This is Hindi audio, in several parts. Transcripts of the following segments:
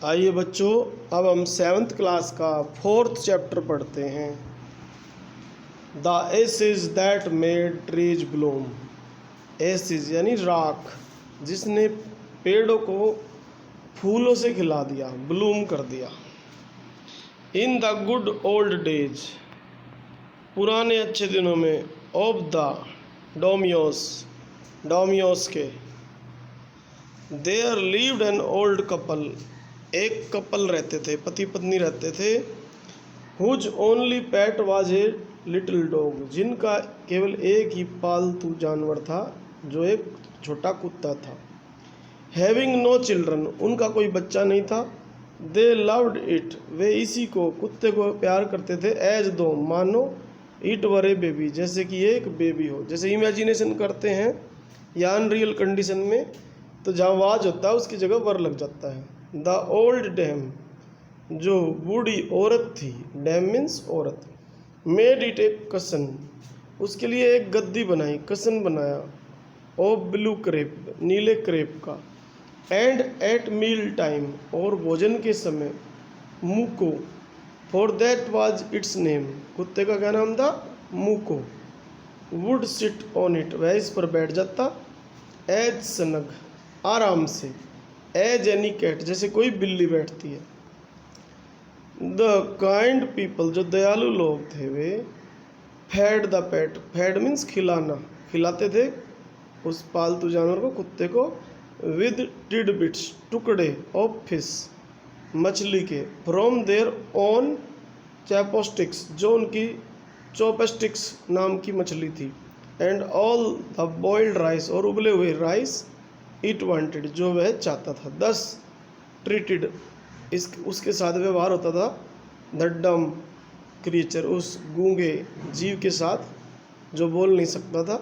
आइए बच्चों, अब हम 7th क्लास का 4th चैप्टर पढ़ते हैं। The acid that made trees Bloom. Acid यानी राख, जिसने पेड़ों को फूलों से खिला दिया, ब्लूम कर दिया। In the good old days, पुराने अच्छे दिनों में, ऑफ द डोमियोस के, there lived an old couple, एक कपल रहते थे, पति पत्नी रहते थे। Whose only pet was a little dog, जिनका केवल एक ही पालतू जानवर था, जो एक छोटा कुत्ता था। हैविंग नो चिल्ड्रन, उनका कोई बच्चा नहीं था। दे लव्ड इट, वे इसी को, कुत्ते को प्यार करते थे। एज दो, मानो इट वर ए बेबी, जैसे कि एक बेबी हो। जैसे इमेजिनेशन करते हैं या अनरियल कंडीशन में, तो जहाँ वाज होता है उसकी जगह वर लग जाता है। द ओल्ड डैम, जो बूढ़ी औरत थी, डैम मीन्स औरत, मेड इट ए कसन, उसके लिए एक गद्दी बनाई, कसन बनाया। ओ ब्लू क्रेप, नीले क्रेप का। एंड एट मील टाइम, और भोजन के समय, Muko, for that was its name, कुत्ते का क्या नाम था? Muko. Would sit on it, वह इस पर बैठ जाता। एज सनग, आराम से। एज एनी कैट, जैसे कोई बिल्ली बैठती है। द काइंड पीपल, जो दयालु लोग थे वे, fed the pet, fed means खिलाना, खिलाते थे उस पालतू जानवर को, कुत्ते को, विद टिडबिट्स, टुकड़े, ऑफ फिश, मछली के, फ्रॉम देयर ओन चैपोस्टिक्स, जो उनकी चोपेस्टिक्स नाम की मछली थी। And all the boiled rice, और उबले हुए राइस, इट वांटेड, जो वह चाहता था। 10 ट्रीटेड, उसके साथ व्यवहार होता था। द डम क्रीचर, उस गूंगे जीव के साथ जो बोल नहीं सकता था।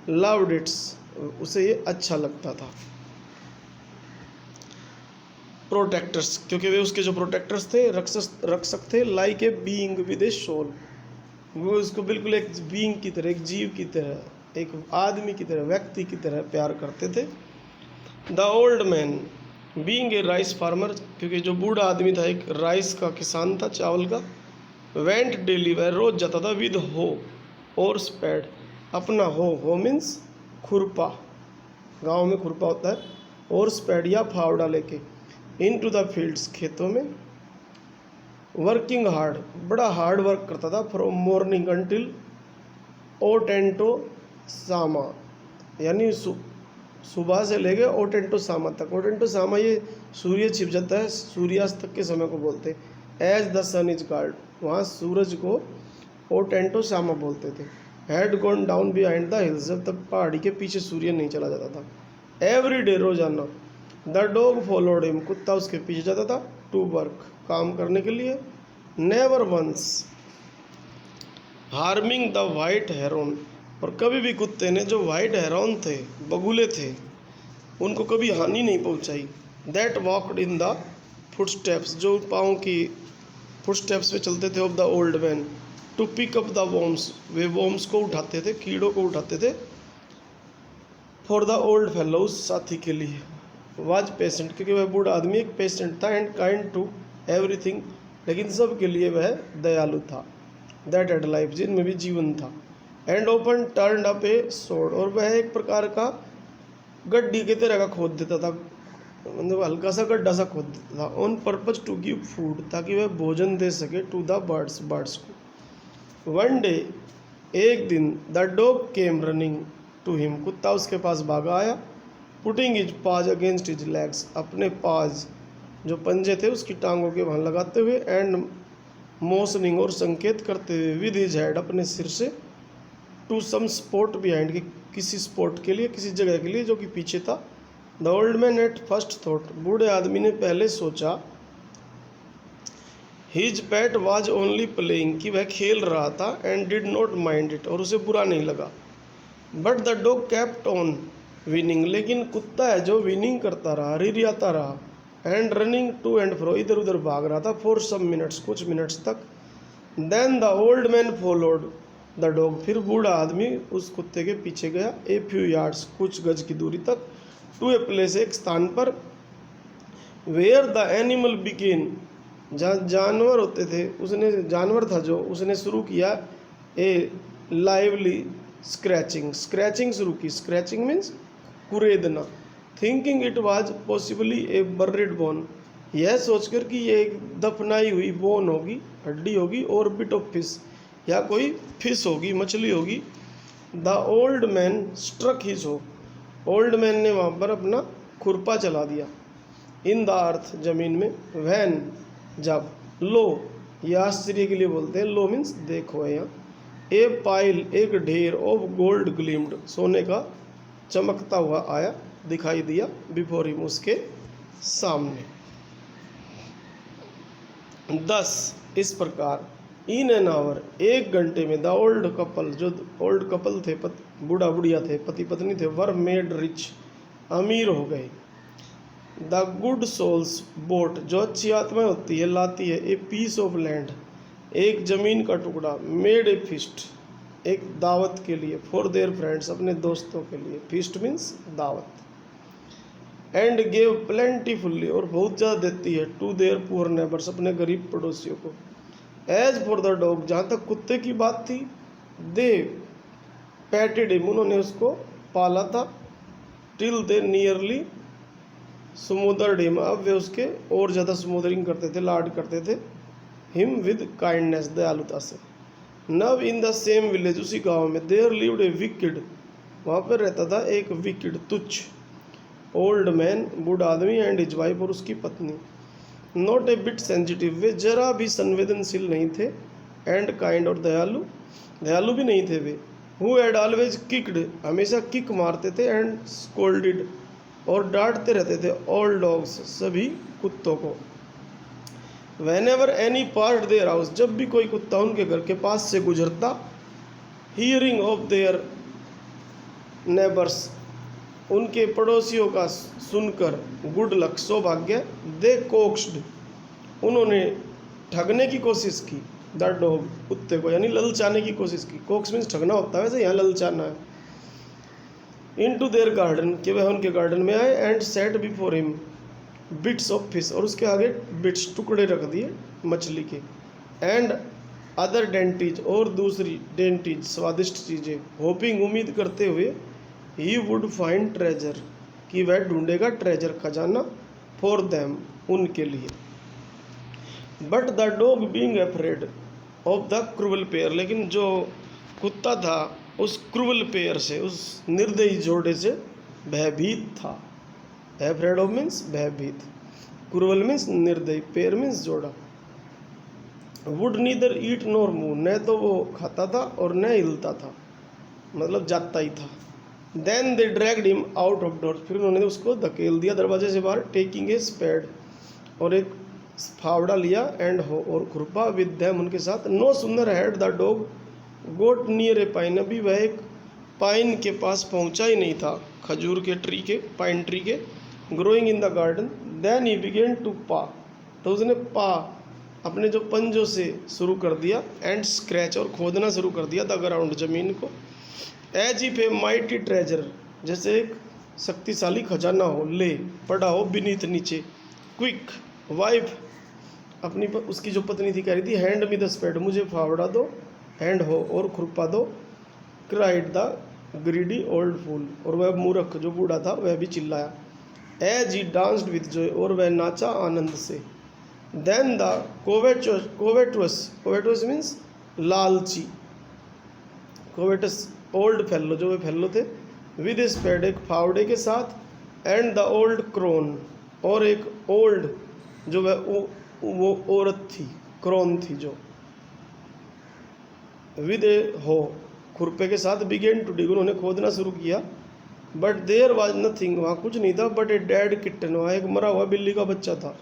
लव्ड इट्स, उसे ये अच्छा लगता था। प्रोटेक्टर्स, क्योंकि वे उसके जो प्रोटेक्टर्स थे, रक्षक थे। Like a being with a soul, वो उसको बिल्कुल एक बीइंग की तरह, एक जीव की तरह, एक आदमी की तरह, व्यक्ति की तरह प्यार करते थे। The old man being a rice farmer, क्योंकि जो बूढ़ा आदमी था एक राइस का किसान था, चावल का। वेंट डेली, वह रोज जाता था। विद हो और स्पैड, अपना हो मीन्स खुरपा, गांव में खुरपा होता है, और स्पैड या फावड़ा लेके, इन टू द फील्ड्स, खेतों में। वर्किंग हार्ड, बड़ा हार्ड वर्क करता था। फ्रॉम मॉर्निंग अंटिल ओटेंटो सामा, यानी सुबह से लेके ओटेंटो सामा तक। ओटेंटो सामा ये सूर्य छिप जाता है, सूर्यास्त तक के समय को बोलते हैं। As the sun is guard, वहाँ सूरज को ओटेंटो सामा बोलते थे। Had gone down behind the hills, जब तक पहाड़ी के पीछे सूर्य नहीं चला जाता था। एवरी डे, रोजाना। द डॉग फॉलोड हिम, कुत्ता उसके पीछे जाता था। टू वर्क, काम करने के लिए। Never once harming the white heron, और कभी भी कुत्ते ने जो वाइट हेरोन थे, बगुले थे, उनको कभी हानि नहीं पहुंचाई। That walked in the footsteps, जो पाँव की फुटस्टेप्स पे चलते थे, of the old man. To pick up the worms, वे वॉर्म्स को उठाते थे, कीड़ों को उठाते थे। फॉर द ओल्ड फेलो, उस साथी के लिए। वाज पेशेंट, क्योंकि वह बूढ़ा आदमी एक पेशेंट था। एंड काइंड टू एवरीथिंग, लेकिन सब के लिए वह दयालु था। दैट एड लाइफ, जिनमें भी जीवन था। And open turn up A sword, और वह एक प्रकार का गड्ढी के तरह का खोद देता था, मतलब हल्का सा गड्ढा सा खोद देता था। On purpose to give food, ताकि वह भोजन दे सके। टू द बर्ड्स को। वन डे, एक दिन, the dog came running to him, कुत्ता उसके पास भागा आया। Putting his paws against his legs, अपने पाज जो पंजे थे उसकी टांगों के वहाँ लगाते हुए। एंड मोशनिंग, और संकेत करते हुए। विद हिज हेड, अपने सिर से। टू सम स्पॉट बिहाइंड, किसी स्पॉट के लिए, किसी जगह के लिए जो कि पीछे था। The old man at first thought, बूढ़े आदमी ने पहले सोचा। His pet was only playing, कि वह खेल रहा था। And did not mind it, और उसे बुरा नहीं लगा। But the dog kept on whining, लेकिन कुत्ता है जो विनिंग करता रहा, रिरियाता रहा। And running to and fro, इधर उधर भाग रहा था। फॉर सम मिनट्स, कुछ मिनट्स तक। Then the old man followed the dog, फिर बूढ़ा आदमी उस कुत्ते के पीछे गया। ए फ्यू यार्ड्स, कुछ गज की दूरी तक। टू ए प्लेस, एक स्थान पर। वेयर द एनिमल बिगेन, जहाँ जानवर होते थे, उसने जानवर था जो, उसने शुरू किया ए लाइवली स्क्रैचिंग, स्क्रैचिंग शुरू की। स्क्रैचिंग मीन्स कुरेदना। Thinking it was possibly a buried bone, यह सोचकर कि ये एक दफनाई हुई बोन होगी, हड्डी होगी, और बिट ऑफ फिश, या कोई फिश होगी, मछली होगी। The old man struck his hoe, old man ने वहाँ पर अपना खुरपा चला दिया। इन द अर्थ, जमीन में। वैन, जब। लो, ये आश्चर्य के लिए बोलते हैं, लो मीन्स देखो है यहाँ। ए पाइल, एक ढेर, ऑफ गोल्ड ग्लीम्ड, सोने का चमकता हुआ आया, दिखाई दिया, बिफोर हिम, उसके सामने। 10 इस प्रकार, इन एन आवर, एक घंटे में, द ओल्ड कपल, जो ओल्ड कपल थे, बूढ़ा बुढ़िया थे, पति पत्नी थे, वर मेड रिच, अमीर हो गए। द गुड सोल्स बोट, जो अच्छी आत्मा होती है, लाती है, ए पीस ऑफ लैंड, एक जमीन का टुकड़ा, मेड ए फिस्ट, एक दावत के लिए, फॉर देयर फ्रेंड्स, अपने दोस्तों के लिए, फिस्ट मीन्स दावत। एंड गेव प्लेंटीफुल्ली, और बहुत ज़्यादा देती है, टू देयर पुअर नेबर्स, अपने गरीब पड़ोसियों को। एज फॉर द डॉग, जहाँ तक कुत्ते की बात थी, दे पैटेड हिम, उन्होंने उसको पाला था, टिल दे नियरली स्मूदर्ड हिम, अब वे उसके और ज़्यादा स्मूदरिंग करते थे, लाड करते थे, हिम विद काइंडनेस, दयालुता से। नव इन द सेम विलेज, उसी गांव में, देयर लिव्ड ए विकेड, वहाँ पर रहता था एक विकेड, तुच्छ, ओल्ड मैन, बूढ़ा आदमी, एंड हिज वाइफ, और उसकी पत्नी। नॉट ए बिट सेंसिटिव, वे जरा भी संवेदनशील नहीं थे, एंड काइंड, और दयालु, दयालु भी नहीं थे वे। हु हैड ऑलवेज किक्ड, हमेशा किक मारते थे, एंड स्कोल्डेड, और डांटते रहते थे, ऑल डॉग्स, सभी कुत्तों को। When ever any part their house, जब भी कोई कुत्ता उनके घर के पास से गुजरता, हियरिंग ऑफ देयर नेबर्स, उनके पड़ोसियों का सुनकर, गुड लक, सौभाग्य, दे कोक्स्ड, उन्होंने ठगने की कोशिश की, द डॉग, कुत्ते को, यानी ललचाने की कोशिश की। कोक्स मीन्स ठगना होता है, वैसे यहाँ ललचाना है। इनटू देयर गार्डन, कि वह उनके गार्डन में आए, and set before him bits of fish, और उसके आगे बिट्स, टुकड़े रख दिए मछली के, एंड अदर डेंटीज, और दूसरी डेंटीज, स्वादिष्ट चीज़ें, होपिंग, उम्मीद करते हुए, ही वुड फाइंड ट्रेजर, कि वह ढूंढेगा ट्रेजर, खजाना, फॉर देम, उनके लिए। But the dog being afraid of the cruel pair, लेकिन जो कुत्ता था उस क्रूवल पेयर से, उस निर्दयी जोड़े से भयभीत था। अफ्रेड ऑफ मीन्स भयभीत, क्रूवल मीन्स निर्दयी, पेयर मीन्स जोड़ा। Would neither eat nor move, न तो वो खाता था और न हिलता था, मतलब जाता ही था। Then they dragged him out of door, फिर उन्होंने उसको धकेल दिया दरवाजे से बाहर, टेकिंग ए स्पेड, और एक फावड़ा लिया, एंड हो, और खुरपा, विद देम, उनके साथ। No sooner had the dog got near a pine, अभी वह एक पाइन के पास पहुंचा ही नहीं था, खजूर के ट्री के, पाइन ट्री के, growing in the garden. Then he began to paw, तो उसने पा, अपने जो पंजों से शुरू कर दिया, एंड स्क्रैच, और खोदना शुरू कर दिया, द ग्राउंड, जमीन को। As if a mighty treasure, जैसे एक शक्तिशाली खजाना हो, ले पड़ा हो बीनीथ, नीचे। क्विक, वाइफ, अपनी उसकी जो पत्नी थी, कह रही थी, हैंड मी द स्पेड, मुझे फावड़ा दो, हैंड हो, और खुरपा दो। Cried the greedy old fool, और वह मूर्ख जो बूढ़ा था वह भी चिल्लाया। As he danced with joy, और वह नाचा आनंद से। देन द कोवेटस मीन्स लालची, कोवेटस ओल्ड फेलो, जो वे फेलो थे, विद ए स्पेड, एक फावड़े के साथ, एंड द ओल्ड क्रोन, और एक ओल्ड, जो वह वो औरत थी, क्रोन थी जो, विद ए हो, खुरपे के साथ, बिगेन टू डिग, उन्होंने खोदना शुरू किया। बट देयर वाज नथिंग, वहाँ कुछ नहीं था, बट ए डेड किटन, वहाँ एक मरा हुआ बिल्ली का बच्चा था।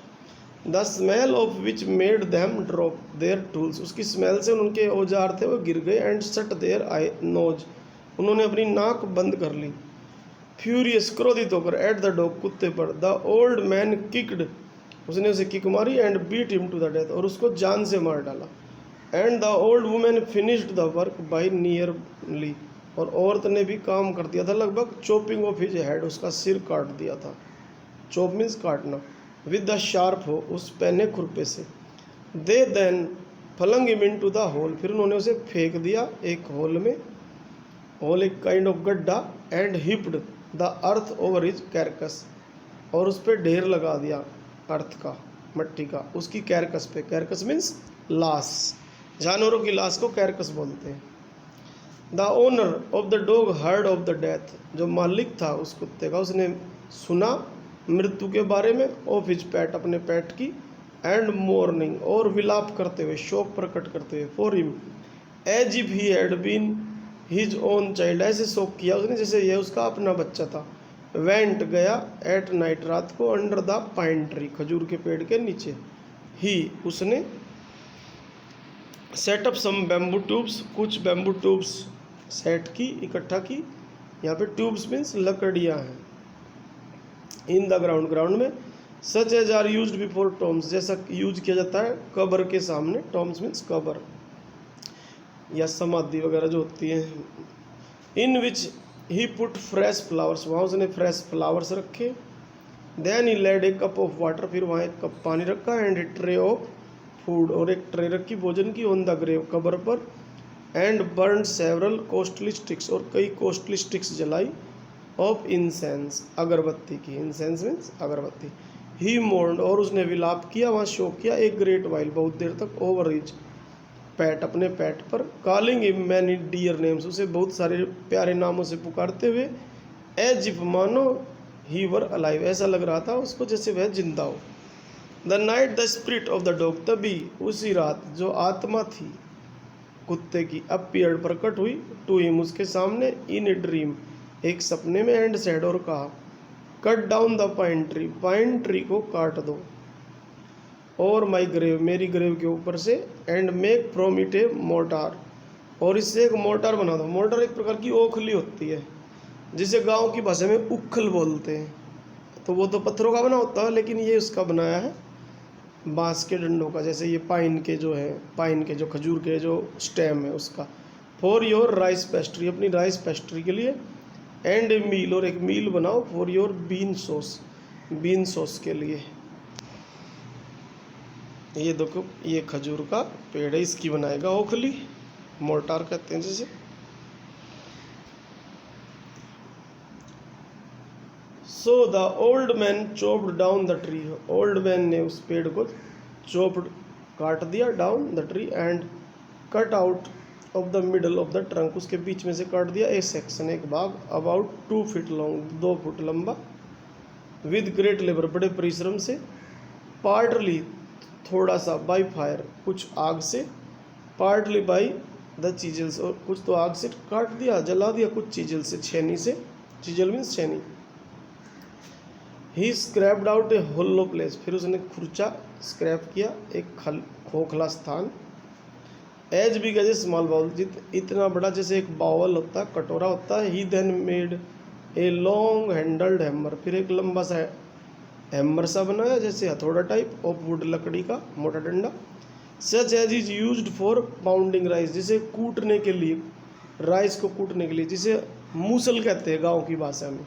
The smell of which made them drop their tools, उसकी स्मेल से उनके औजार थे वो गिर गए। And shut their eye nose, उन्होंने अपनी नाक बंद कर ली। फ्यूरियस, क्रोधित होकर, एट द डॉग, कुत्ते पर। द ओल्ड मैन किक्ड, उसने उसे किक मारी, and beat him to the death, और उसको जान से मार डाला। And the old woman finished the work by nearly, और औरत ने भी काम कर दिया था लगभग, चॉपिंग ऑफ हिज हेड, उसका सिर काट दिया था। चॉप मीन्स काटना। विद द शार्प हो, उस पैने खुरपे से। They then flung him into the hole, फिर उन्होंने उसे फेंक दिया एक होल में, होल एक काइंड ऑफ गड्ढा, and heaped the earth over his carcass, और उस पर ढेर लगा दिया अर्थ का, मट्टी का, उसकी कैरकस पे। कैरकस मीन्स लाश, जानवरों की लाश को कैरकस बोलते हैं। The owner of the dog heard of the death, जो मालिक था उस कुत्ते का, उसने सुना मृत्यु के बारे में, ऑफ हिज पैट, अपने पैट की, एंड मॉर्निंग, और विलाप करते हुए, शोक प्रकट करते हुए, for him as if he had been his own child, ऐसे शोक किया उसने जैसे यह उसका अपना बच्चा था। वेंट गया, एट नाइट, रात को, अंडर द पाइन ट्री, खजूर के पेड़ के नीचे, ही उसने, सेटअप सम बैम्बू ट्यूब्स, कुछ बैम्बू ट्यूब्स सेट की, इकट्ठा की। यहाँ पे ट्यूब्स मीन्स लकड़ियाँ हैं। इन द ग्राउंड, ग्राउंड में, such as are used before tombs, जैसा यूज किया जाता है कब्र के सामने। टॉम्स मीन्स कब्र या समाधि वगैरह जो होती है। In which he put fresh flowers, वहाँ उसने फ्रेश फ्लावर्स रखे। Then he laid a cup of water, फिर वहाँ एक कप पानी रखा, and a tray of food, और एक ट्रे रखी भोजन की, ऑन द ग्रेव, कब्र पर, and burn several costly sticks, और कई कॉस्टली स्टिक्स जलाई, ऑफ इंसेंस, अगरबत्ती की। इंसेंस मीन्स अगरबत्ती। ही मोर्न्ड, और उसने विलाप किया, वहाँ शोक किया, एक ग्रेट वाइल, बहुत देर तक, ओवर हिज पैट, अपने पैट पर, calling him many dear names, उसे बहुत सारे प्यारे नामों से पुकारते हुए, एज इफ, मानो ही वर अलाइव, ऐसा लग रहा था उसको जैसे वह जिंदा हो। The night the spirit of the dog, तभी उसी रात जो आत्मा थी कुत्ते की, अपीयर्ड, प्रकट हुई, टू हिम, उसके सामने, इन ए ड्रीम, एक सपने में, एंड सेड, और कहा, cut down the pine tree, pine tree को काट दो, और माई ग्रेव, मेरी ग्रेव के ऊपर से, and make from it A mortar, और इससे एक मोर्टार बना दो। मोर्टार एक प्रकार की ओखली होती है, जिसे गांव की भाषा में उखल बोलते हैं। तो वो तो पत्थरों का बना होता है, लेकिन ये उसका बनाया है बांस के डंडों का, जैसे ये पाइन के जो है, पाइन के जो खजूर के जो स्टेम है उसका। फॉर योर राइस पेस्ट्री, अपनी राइस पेस्ट्री के लिए, एंड ए मील, और एक मील बनाओ, for your bean sauce, bean sauce के लिए। ये देखो, ये खजूर का पेड़ है, इसकी बनाएगा ओखली, मोर्टार कहते हैं जैसे। So the old man chopped down the tree, old man ने उस पेड़ को चॉप्ड, काट दिया, down the tree, and cut out of the middle of the trunk, उसके बीच में से काट दिया ए सेक्शन, एक भाग, अबाउट 2 फीट लॉन्ग, 2 फुट लंबा, विद ग्रेट लेबर, बड़े परिश्रम से, पार्टली, थोड़ा सा, बाई फायर, कुछ आग से, पार्टली बाई द चीजल्स, और कुछ तो आग से काट दिया, जला दिया, कुछ चीजल से, छेनी से, चीजल मीन्स छेनी। He scraped out a hollow place, फिर उसने खुर्चा स्क्रैप किया, एक खोखला स्थान, as big as a small bowl, इतना बड़ा जैसे एक बाउल होता है, कटोरा होता है। He then made a long handled hammer, फिर एक लंबा सा हैमर सा बनाया, जैसे हथौड़ा टाइप, ऑफ वुड, लकड़ी का मोटा डंडा, such as is used for pounding rice, जिसे कूटने के लिए, राइस को कूटने के लिए, जिसे मूसल कहते हैं गाँव की भाषा में।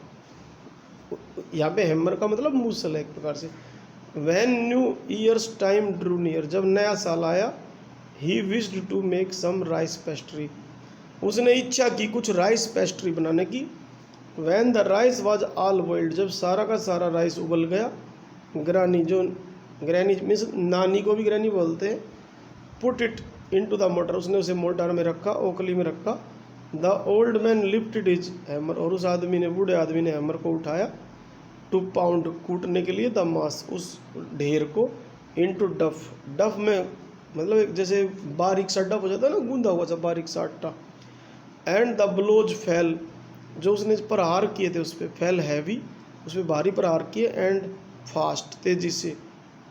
यहाँ पे हैमर का मतलब मूसल है एक प्रकार से। When New Year's time drew near, जब नया साल आया, he wished to make some rice pastry, उसने इच्छा की कुछ राइस पेस्ट्री बनाने की। When the rice was all boiled, जब सारा का सारा राइस उबल गया, ग्रानी, जो ग्रैनी मीन्स नानी को भी ग्रैनी बोलते हैं, put it into the motor, उसने उसे मोटर में रखा, ओखली में रखा। The old man lifted his hammer, और उस आदमी ने, बूढ़े आदमी ने हैमर को उठाया, टू पाउंड, कूटने के लिए, द मास, उस ढेर को, इनटू डफ, डफ में मतलब एक जैसे बारीक सा डफ हो जाता है ना, गूंदा हुआ सा बारीक सा आटा। एंड द ब्लोज फेल, जो उसने प्रहार किए थे उस पर, फेल हैवी, उस पर भारी प्रहार किए, एंड फास्ट, तेजी से,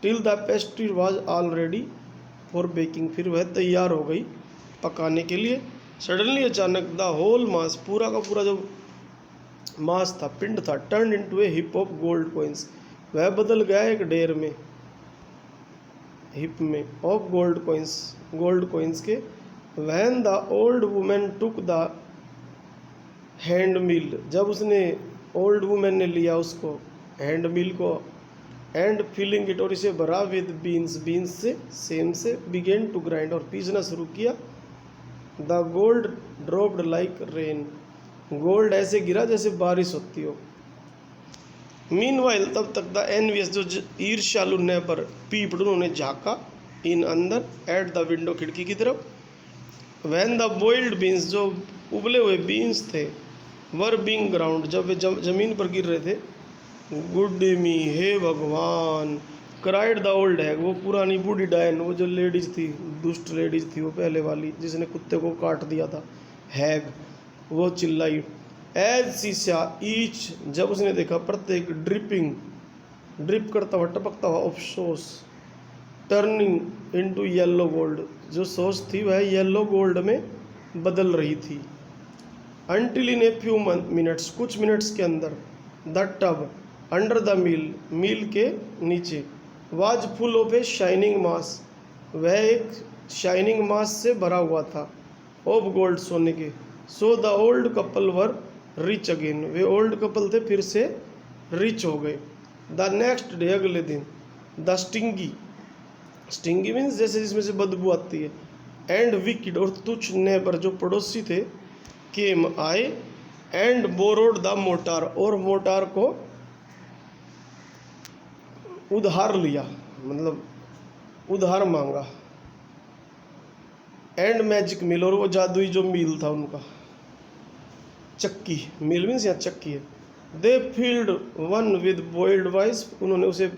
till the pastry was all ready for baking, फिर वह तैयार हो गई पकाने के लिए। सडनली, अचानक, द होल मास, पूरा का पूरा जो मास था, पिंड था, turn into a heap of gold coins, वह बदल गया एक ढेर में, हिप में, of gold coins, gold coins के। When the old women took the hand mill, जब उसने, ओल्ड वुमेन ने लिया उसको, हैंड मिल को, एंड फिलिंग इट, और इसे भरा विद बीन्स, बीन्स से सेम से, बिगेन टू ग्राइंड, और पीसना शुरू किया। The gold dropped like rain, gold ऐसे गिरा जैसे बारिश होती हो। मीनवाइल तब तक द एनवियस, जो ईर्ष्यालु नेबर, पीप्ड, उन्होंने झाँका, इन अंदर, एट द विंडो, खिड़की की तरफ। वैन द बॉइल्ड बीन्स, जो उबले हुए बीन्स थे, वर बींग ग्राउंड, जब वे जमीन पर गिर रहे थे। गुड मी, हे भगवान, क्राइड द ओल्ड हैग, वो पुरानी बूढ़ी डायन, वो जो लेडीज थी, दुष्ट लेडीज थी, वो पहले वाली जिसने कुत्ते को काट दिया था, हैग, वो चिल्लाई। एज शीशा ईच, जब उसने देखा प्रत्येक, ड्रिप करता हुआ, टपकता हुआ, of sauce, turning into yellow gold, जो सॉस थी वह येलो गोल्ड में बदल रही थी। Until in a few minutes, कुछ मिनट्स के अंदर, the tub under the mill के नीचे, was full of a shining mass, वह एक शाइनिंग मास से भरा हुआ था, ऑफ गोल्ड, सोने के। So the old couple were rich again, way old couple थे, फिर से रिच हो गए। द नेक्स्ट डे, अगले दिन, द स्टिंगी मीन्स जैसे जिसमें से बदबू आती है, एंड विकिड, और तुच्छ नेबर, जो पड़ोसी थे, केम, आए, एंड बोरोड द मोटार, और मोटार को उधार लिया, मतलब उधार मांगा। एंड मैजिक मिल, और वो जादुई जो मील था उनका, चक्की, मिल मीन्स यहाँ चक्की है। They filled one with boiled rice, उन्होंने उसे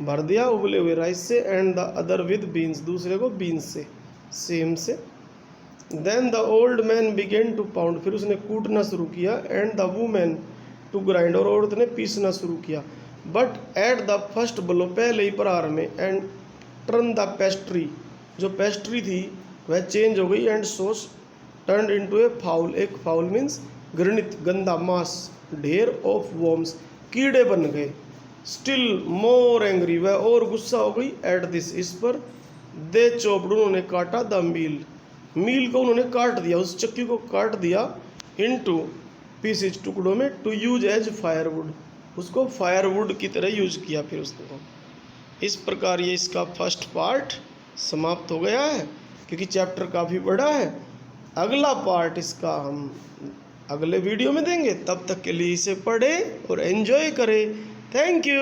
भर दिया उबले हुए राइस से, and the other with beans, दूसरे को बीन्स से, सेम से। Then the old man began to pound, फिर उसने कूटना शुरू किया, and the women to grind, और औरत ने पीसना शुरू किया। But at the first blow, पहले ही प्रहार में, एंड टर्न द पेस्ट्री, जो पेस्ट्री थी वह चेंज हो गई, and sauce turn into A foul, एक फाउल मीन्स घृणित, गंदा, मास, ढेर ऑफ वॉर्म्स, कीड़े बन गए। स्टिल मोर एंग्री, वह और गुस्सा हो गई, एट दिस, इस पर। दे चॉप्ड, उन्होंने काटा, द मील को उन्होंने काट दिया, उस चक्की को काट दिया, इनटू पीसेज, टुकड़ों में, टू यूज एज फायरवुड, उसको फायरवुड की तरह यूज किया फिर उसको। इस प्रकार ये इसका फर्स्ट पार्ट समाप्त हो गया है, क्योंकि चैप्टर काफ़ी बड़ा है। अगला पार्ट इसका हम अगले वीडियो में देंगे, तब तक के लिए इसे पढ़ें और एंजॉय करें। Thank you.